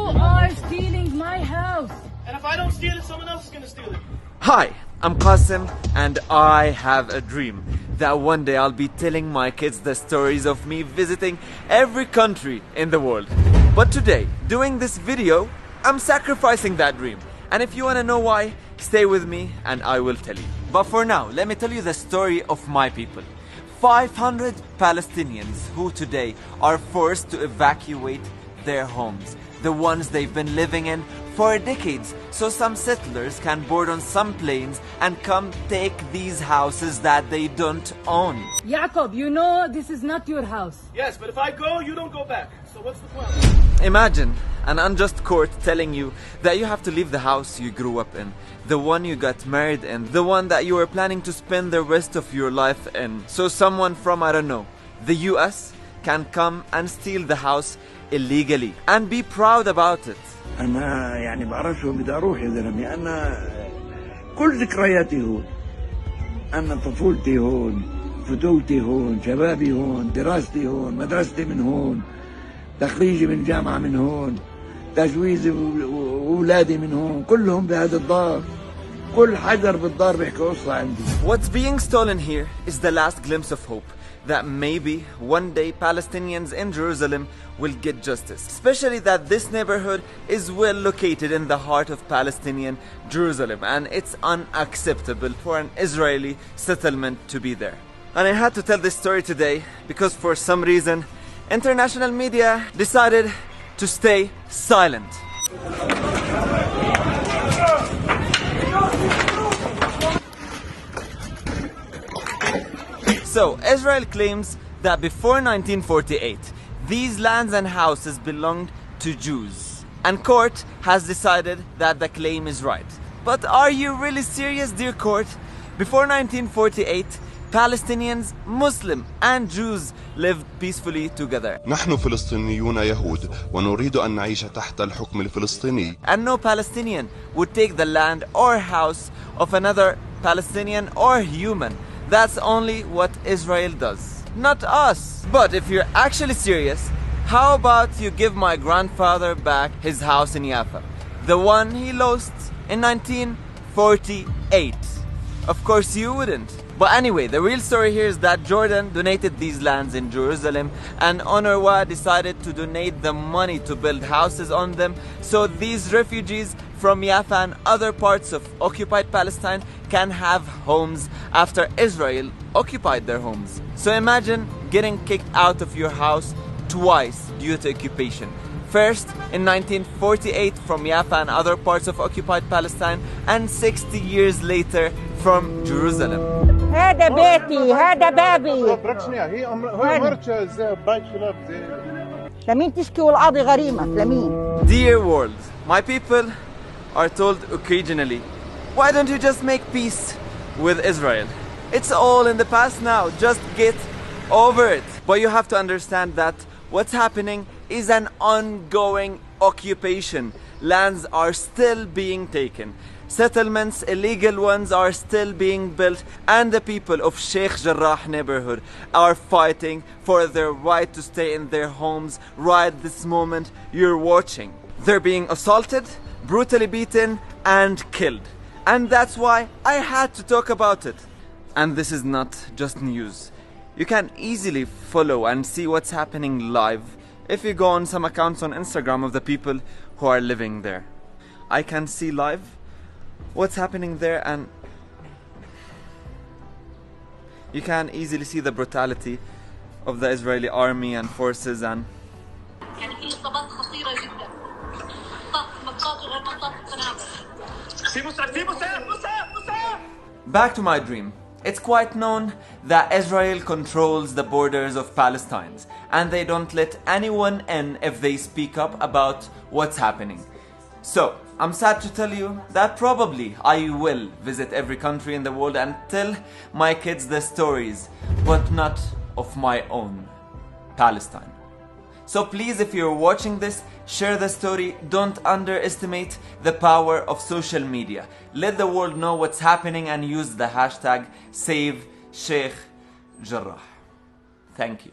are stealing my house. And if I don't steal it, someone else is gonna steal it. Hi, I'm Qasim, and I have a dream that one day I'll be telling my kids the stories of me visiting every country in the world. But today, doing this video, I'm sacrificing that dream. And if you want to know why, stay with me and I will tell you. But for now, let me tell you the story of my people. 500 Palestinians who today are forced to evacuate their homes, the ones they've been living in for decades, so some settlers can board on some planes and come take these houses that they don't own. Jacob, you know this is not your house. Yes, but if I go, you don't go back. So what's the plan? Imagine an unjust court telling you that you have to leave the house you grew up in, the one you got married in, the one that you were planning to spend the rest of your life in. So someone from, I don't know, the US can come and steal the house illegally and be proud about it. أنا يعني بعرفش وين بدي أروح يا زلمة. أنا كل ذكرياتي هون. أنا طفولتي هون، فتوتي هون، شبابي هون، دراستي هون، مدرستي من هون، تخريجي من جامعة من هون، تجويزي وأولادي من هون، كلهم بهذا الدار. كل حجر بالدار بيحكي قصة عندي. What's being stolen here is the last glimpse of hope that maybe one day Palestinians in Jerusalem will get justice. Especially that this neighborhood is well located in the heart of Palestinian Jerusalem, and it's unacceptable for an Israeli settlement to be there. And I had to tell this story today because for some reason international media decided to stay silent. So, Israel claims that before 1948, these lands and houses belonged to Jews. And court has decided that the claim is right. But are you really serious, dear court? Before 1948, Palestinians, Muslim and Jews lived peacefully together. نحن فلسطينيون يهود ونريد أن نعيش تحت الحكم الفلسطيني. And no Palestinian would take the land or house of another Palestinian or human. That's only what Israel does, not us. But if you're actually serious, how about you give my grandfather back his house in Jaffa, the one he lost in 1948? Of course you wouldn't. But anyway, the real story here is that Jordan donated these lands in Jerusalem, and UNRWA decided to donate the money to build houses on them, so these refugees from Jaffa and other parts of occupied Palestine can have homes after Israel occupied their homes. So imagine getting kicked out of your house twice due to occupation. First in 1948 from Jaffa and other parts of occupied Palestine, and 60 years later from Jerusalem. هذا بيتي، هذا بابي. لمين تشكي والقاضي غريمك؟ لمين؟ Dear world, my people are told occasionally, why don't you just make peace with Israel? It's all in the past now, just get over it. But you have to understand that what's happening is an ongoing occupation. Lands are still being taken. Settlements, illegal ones, are still being built, and the people of Sheikh Jarrah neighborhood are fighting for their right to stay in their homes right this moment you're watching. They're being assaulted, brutally beaten and killed. And that's why I had to talk about it. And this is not just news. You can easily follow and see what's happening live if you go on some accounts on Instagram of the people who are living there. I can see live what's happening there, and you can easily see the brutality of the Israeli army and forces. And back to my dream. It's quite known that Israel controls the borders of Palestine, and they don't let anyone in if they speak up about what's happening. So, I'm sad to tell you that probably I will visit every country in the world and tell my kids the stories, but not of my own Palestine. So please, if you're watching this, share the story. Don't underestimate the power of social media. Let the world know what's happening and use the hashtag #SaveSheikh Jarrah. Thank you.